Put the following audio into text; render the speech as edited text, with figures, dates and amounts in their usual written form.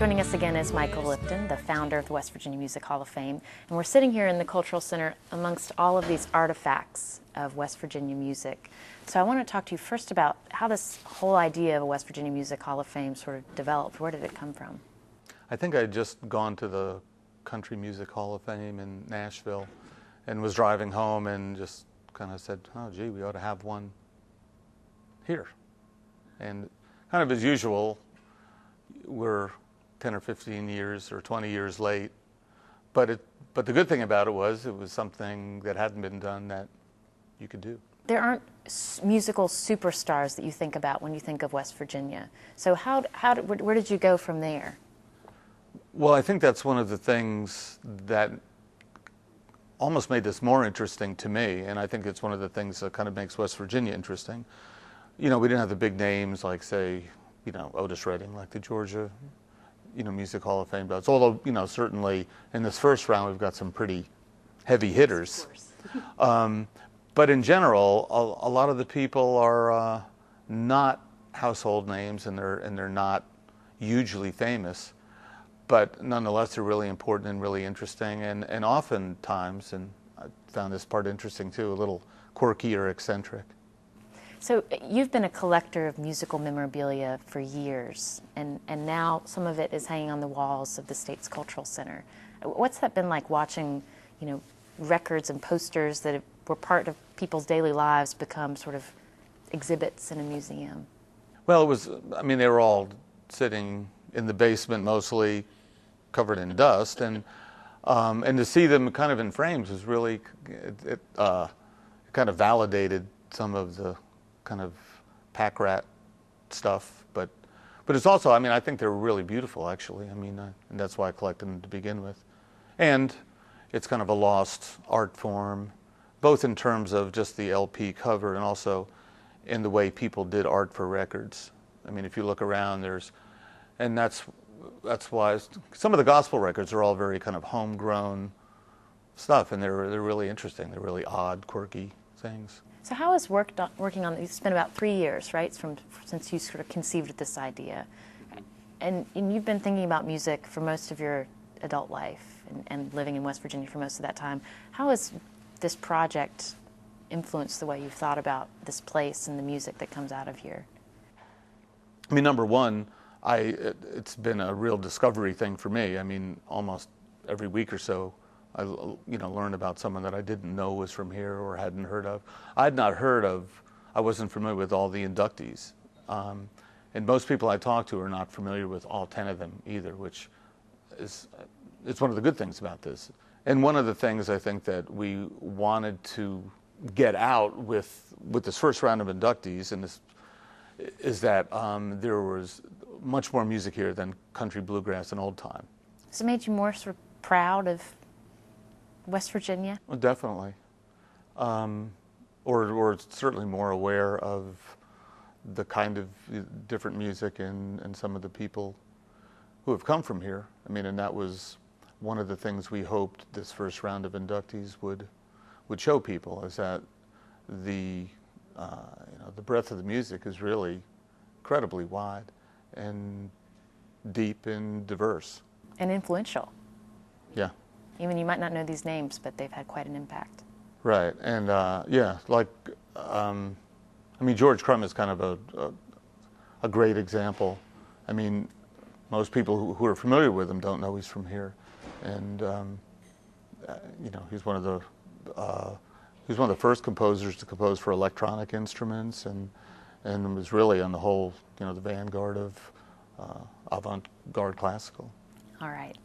Joining us again is Michael Lipton, the founder of the West Virginia Music Hall of Fame. And we're sitting here in the Cultural Center amongst all of these artifacts of West Virginia music. So I want to talk to you first about how this whole idea of a West Virginia Music Hall of Fame sort of developed. Where did it come from? I think I had just gone to the Country Music Hall of Fame in Nashville and was driving home and just kind of said, oh gee, we ought to have one here. And kind of as usual, we're 10 or 15 years or 20 years late, but the good thing about it was something that hadn't been done that you could do. There aren't musical superstars that you think about when you think of West Virginia. So where did you go from there? Well, I think that's one of the things that almost made this more interesting to me, and I think it's one of the things that kind of makes West Virginia interesting. You know, we didn't have the big names like, say, you know, Otis Redding, like the Georgia, you know, Music Hall of Fame does. Although, you know, certainly in this first round we've got some pretty heavy hitters. But in general, a lot of the people are not household names, and they're not hugely famous, but nonetheless they're really important and really interesting, and oftentimes, and I found this part interesting too, a little quirky or eccentric. So you've been a collector of musical memorabilia for years, and now some of it is hanging on the walls of the state's Cultural Center. What's that been like, watching, you know, records and posters that were part of people's daily lives become sort of exhibits in a museum? Well, they were all sitting in the basement, mostly covered in dust, and to see them kind of in frames was really, it kind of validated some of the kind of pack rat stuff, but it's also, I think they're really beautiful, actually. And that's why I collected them to begin with. And it's kind of a lost art form, both in terms of just the LP cover and also in the way people did art for records. If you look around, that's why some of the gospel records are all very kind of homegrown stuff, and they're really interesting. They're really odd, quirky things. So how has working on, it's been about 3 years, right, since you sort of conceived this idea, and you've been thinking about music for most of your adult life and living in West Virginia for most of that time. How has this project influenced the way you've thought about this place and the music that comes out of here? Number one, it's been a real discovery thing for me. Almost every week or so, I learn about someone that I didn't know was from here or hadn't heard of. I wasn't familiar with all the inductees. And most people I talk to are not familiar with all 10 of them either, which it's one of the good things about this. And one of the things I think that we wanted to get out with this first round of inductees is that there was much more music here than country, bluegrass, and old time. Has it made you more sort of proud of West Virginia? Well, definitely. Or certainly more aware of the kind of different music and some of the people who have come from here. And that was one of the things we hoped this first round of inductees would show people, is that the breadth of the music is really incredibly wide and deep and diverse. And influential. Yeah. Even you might not know these names, but they've had quite an impact. Right, and George Crumb is kind of a great example. Most people who are familiar with him don't know he's from here, and he's one of the first composers to compose for electronic instruments, and was really on the whole, the vanguard of avant-garde classical. All right.